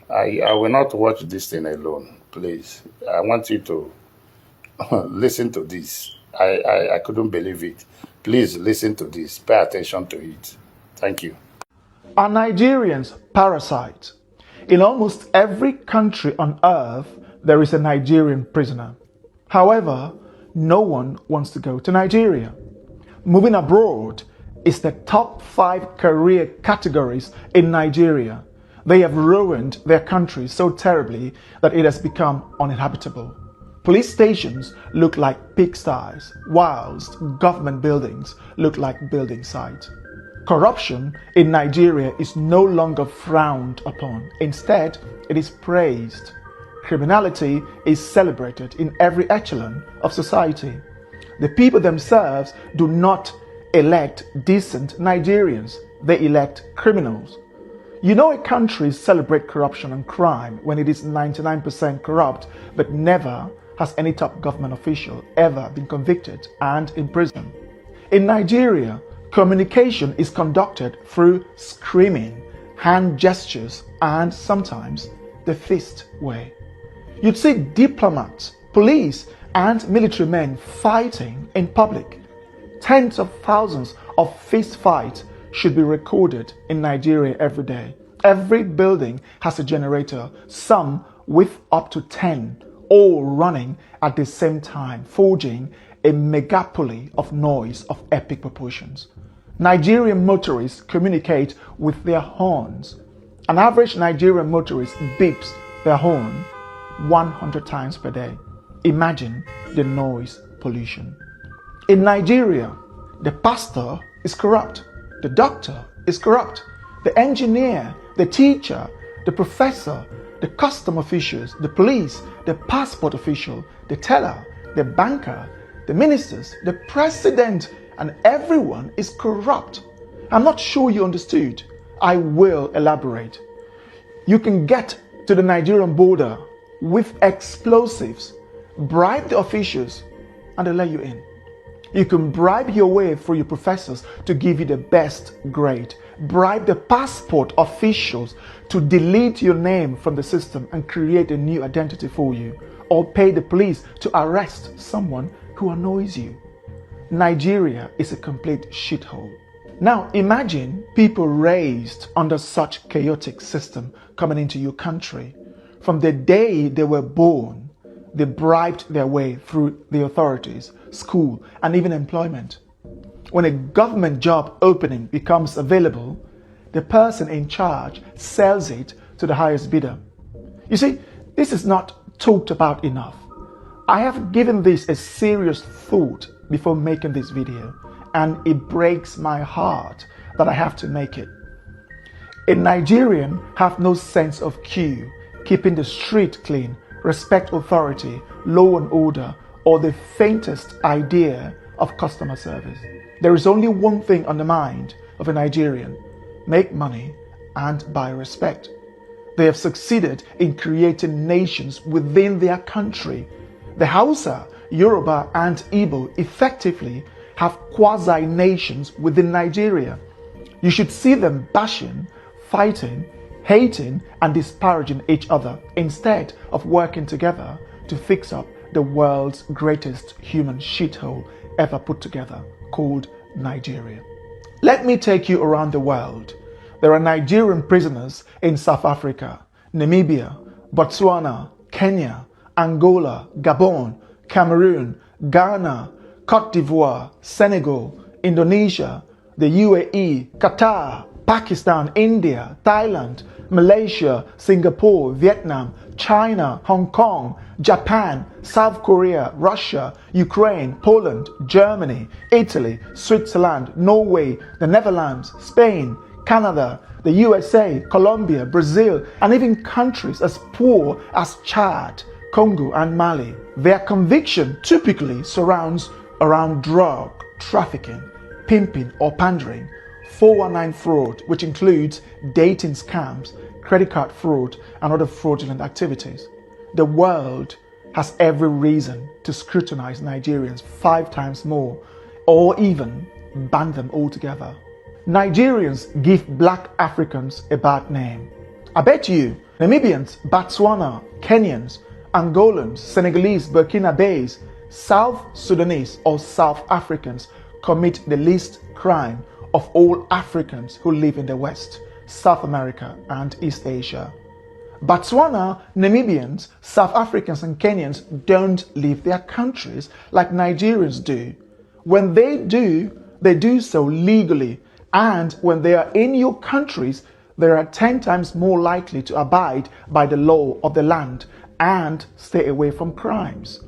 I will not watch this thing alone, please. I want you to listen to this. I couldn't believe it. Please listen to this. Pay attention to it. Thank you. Are Nigerians parasites? In almost every country on earth, there is a Nigerian prisoner. However, no one wants to go to Nigeria. Moving abroad is the top 5 career categories in Nigeria. They have ruined their country so terribly that it has become uninhabitable. Police stations look like pigsties, whilst government buildings look like building sites. Corruption in Nigeria is no longer frowned upon. Instead, it is praised. Criminality is celebrated in every echelon of society. The people themselves do not elect decent Nigerians, they elect criminals. You know a country celebrates corruption and crime when it is 99% corrupt, but never has any top government official ever been convicted and imprisoned. In Nigeria, communication is conducted through screaming, hand gestures, and sometimes the fist way. You'd see diplomats, police, and military men fighting in public. Tens of thousands of fist fights should be recorded in Nigeria every day. Every building has a generator, some with up to 10, all running at the same time, forging a megapoly of noise of epic proportions. Nigerian motorists communicate with their horns. An average Nigerian motorist beeps their horn 100 times per day. Imagine the noise pollution. In Nigeria, the pastor is corrupt, the doctor is corrupt, the engineer, the teacher, the professor, the custom officials, the police, the passport official, the teller, the banker, the ministers, the president, and everyone is corrupt. I'm not sure you understood. I will elaborate. You can get to the Nigerian border with explosives, bribe the officials, and they'll let you in. You can bribe your way through your professors to give you the best grade. Bribe the passport officials to delete your name from the system and create a new identity for you. Or pay the police to arrest someone who annoys you. Nigeria is a complete shithole. Now imagine people raised under such chaotic system coming into your country. From the day they were born, they bribed their way through the authorities, school, and even employment. When a government job opening becomes available, the person in charge sells it to the highest bidder. You see, this is not talked about enough. I have given this a serious thought before making this video, and it breaks my heart that I have to make it. A Nigerian have no sense of queue, keeping the street clean, respect authority, law and order, or the faintest idea of customer service. There is only one thing on the mind of a Nigerian: make money and buy respect. They have succeeded in creating nations within their country. The Hausa, Yoruba, and Igbo effectively have quasi-nations within Nigeria. You should see them bashing, fighting, hating, and disparaging each other instead of working together to fix up the world's greatest human shithole ever put together, called Nigeria. Let me take you around the world. There are Nigerian prisoners in South Africa, Namibia, Botswana, Kenya, Angola, Gabon, Cameroon, Ghana, Cote d'Ivoire, Senegal, Indonesia, the UAE, Qatar, Pakistan, India, Thailand, Malaysia, Singapore, Vietnam, China, Hong Kong, Japan, South Korea, Russia, Ukraine, Poland, Germany, Italy, Switzerland, Norway, the Netherlands, Spain, Canada, the USA, Colombia, Brazil, and even countries as poor as Chad, Congo, and Mali. Their conviction typically surrounds around drug trafficking, pimping or pandering, 419 fraud, which includes dating scams, credit card fraud, and other fraudulent activities. The world has every reason to scrutinize Nigerians 5 times more, or even ban them altogether. Nigerians give black Africans a bad name. I bet you Namibians, Botswana, Kenyans, Angolans, Senegalese, Burkinabes, South Sudanese or South Africans commit the least crime of all Africans who live in the West, South America and East Asia. Botswana, Namibians, South Africans and Kenyans don't leave their countries like Nigerians do. When they do so legally, and when they are in your countries, they are 10 times more likely to abide by the law of the land and stay away from crimes.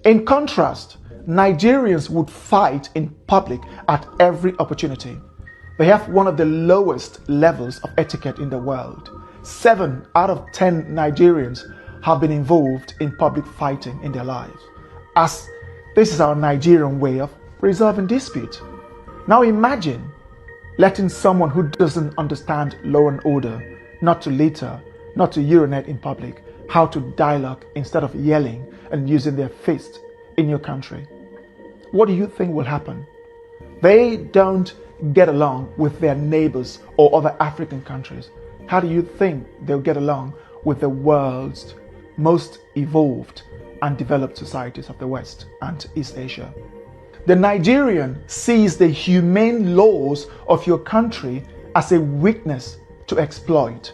In contrast, Nigerians would fight in public at every opportunity. They have one of the lowest levels of etiquette in the world. 7 out of 10 Nigerians have been involved in public fighting in their lives, as this is our Nigerian way of resolving dispute. Now imagine letting someone who doesn't understand law and order not to litter, not to urinate in public, how to dialogue instead of yelling and using their fist in your country. What do you think will happen? They don't get along with their neighbors or other African countries. How do you think they'll get along with the world's most evolved and developed societies of the West and East Asia? The Nigerian sees the humane laws of your country as a weakness to exploit.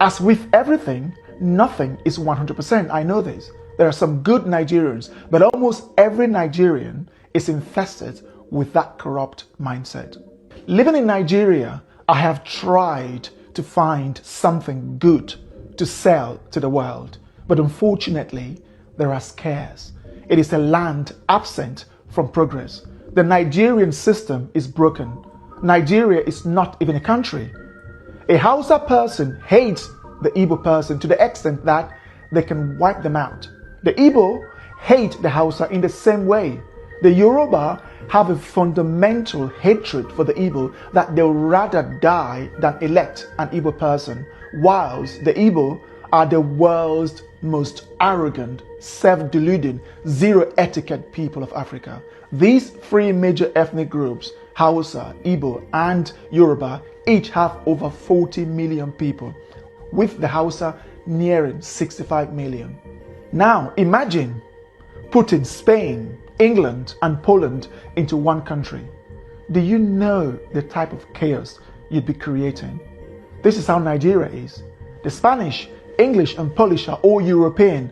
As with everything, nothing is 100%. I know this. There are some good Nigerians, but almost every Nigerian is infested with that corrupt mindset. Living in Nigeria, I have tried to find something good to sell to the world, but unfortunately, there are scarce. It is a land absent from progress. The Nigerian system is broken. Nigeria is not even a country. A Hausa person hates the Igbo person to the extent that they can wipe them out. The Igbo hate the Hausa in the same way. The Yoruba have a fundamental hatred for the Igbo that they'll rather die than elect an Igbo person, whilst the Igbo are the world's most arrogant, self-deluding, zero etiquette people of Africa. These 3 major ethnic groups, Hausa, Igbo and Yoruba, each have over 40 million people, with the Hausa nearing 65 million. Now imagine putting Spain, England and Poland into one country. Do you know the type of chaos you'd be creating? This is how Nigeria is. The Spanish, English and Polish are all European,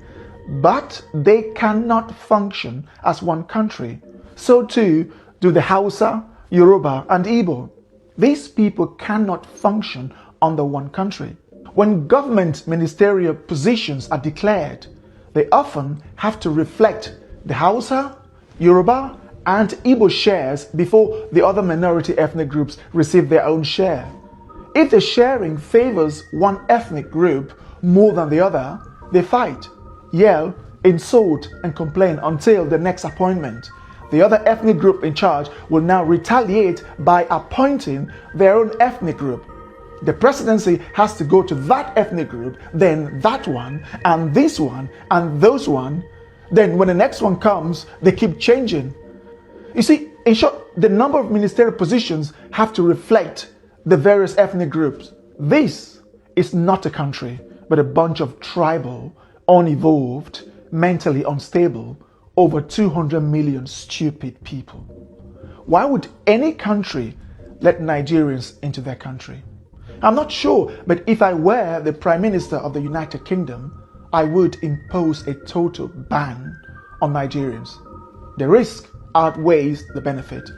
but they cannot function as one country. So too do the Hausa, Yoruba and Igbo. These people cannot function under one country. When government ministerial positions are declared, they often have to reflect the Hausa, Yoruba and Igbo shares before the other minority ethnic groups receive their own share. If the sharing favors one ethnic group more than the other, they fight, yell, insult and complain until the next appointment. The other ethnic group in charge will now retaliate by appointing their own ethnic group. The presidency has to go to that ethnic group, then that one, and this one, and those one. Then when the next one comes, they keep changing. You see, in short, the number of ministerial positions have to reflect the various ethnic groups. This is not a country, but a bunch of tribal, unevolved, mentally unstable, over 200 million stupid people. Why would any country let Nigerians into their country? I'm not sure, but if I were the Prime Minister of the United Kingdom, I would impose a total ban on Nigerians. The risk outweighs the benefit.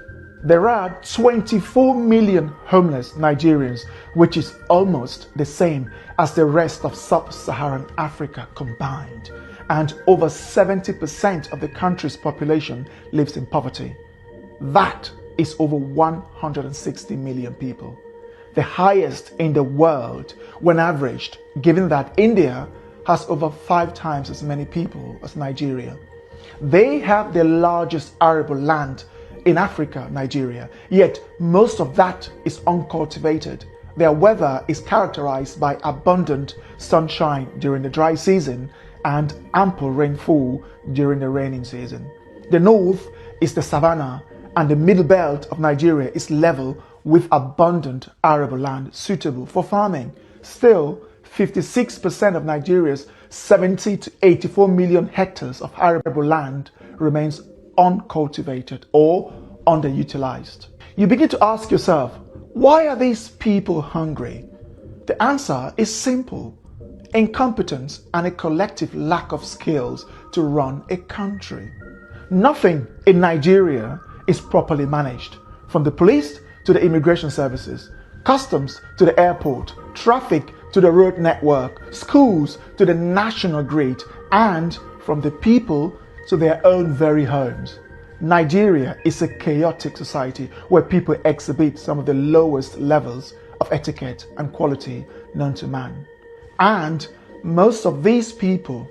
There are 24 million homeless Nigerians, which is almost the same as the rest of sub-Saharan Africa combined, and over 70% of the country's population lives in poverty. That is over 160 million people, the highest in the world when averaged, given that India has over 5 times as many people as Nigeria. They have the largest arable land in Africa, Nigeria, yet most of that is uncultivated. Their weather is characterized by abundant sunshine during the dry season and ample rainfall during the raining season. The north is the savanna, and the middle belt of Nigeria is level with abundant arable land suitable for farming. Still, 56% of Nigeria's 70 to 84 million hectares of arable land remains uncultivated or underutilized. You begin to ask yourself, why are these people hungry? The answer is simple: incompetence and a collective lack of skills to run a country. Nothing in Nigeria is properly managed, from the police to the immigration services, customs to the airport, traffic to the road network, schools to the national grid, and from the people to their own very homes. Nigeria is a chaotic society where people exhibit some of the lowest levels of etiquette and quality known to man. And most of these people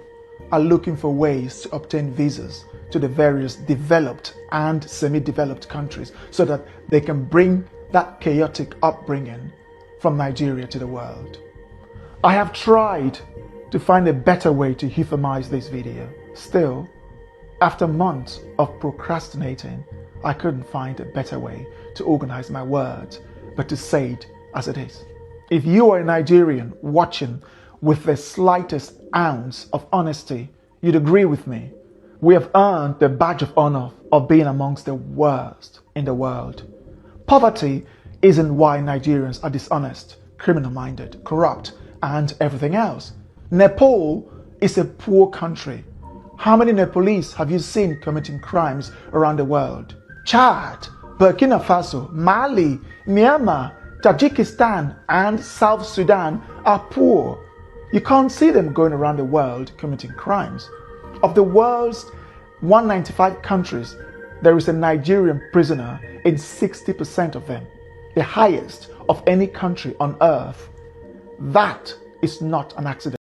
are looking for ways to obtain visas to the various developed and semi-developed countries so that they can bring that chaotic upbringing from Nigeria to the world. I have tried to find a better way to euphemize this video. Still, after months of procrastinating, I couldn't find a better way to organize my words, but to say it as it is. If you are a Nigerian watching with the slightest ounce of honesty, you'd agree with me. We have earned the badge of honor of being amongst the worst in the world. Poverty isn't why Nigerians are dishonest, criminal-minded, corrupt, and everything else. Nepal is a poor country. How many Nepalese have you seen committing crimes around the world? Chad, Burkina Faso, Mali, Myanmar, Tajikistan, and South Sudan are poor. You can't see them going around the world committing crimes. Of the world's 195 countries, there is a Nigerian prisoner in 60% of them, the highest of any country on earth. That is not an accident.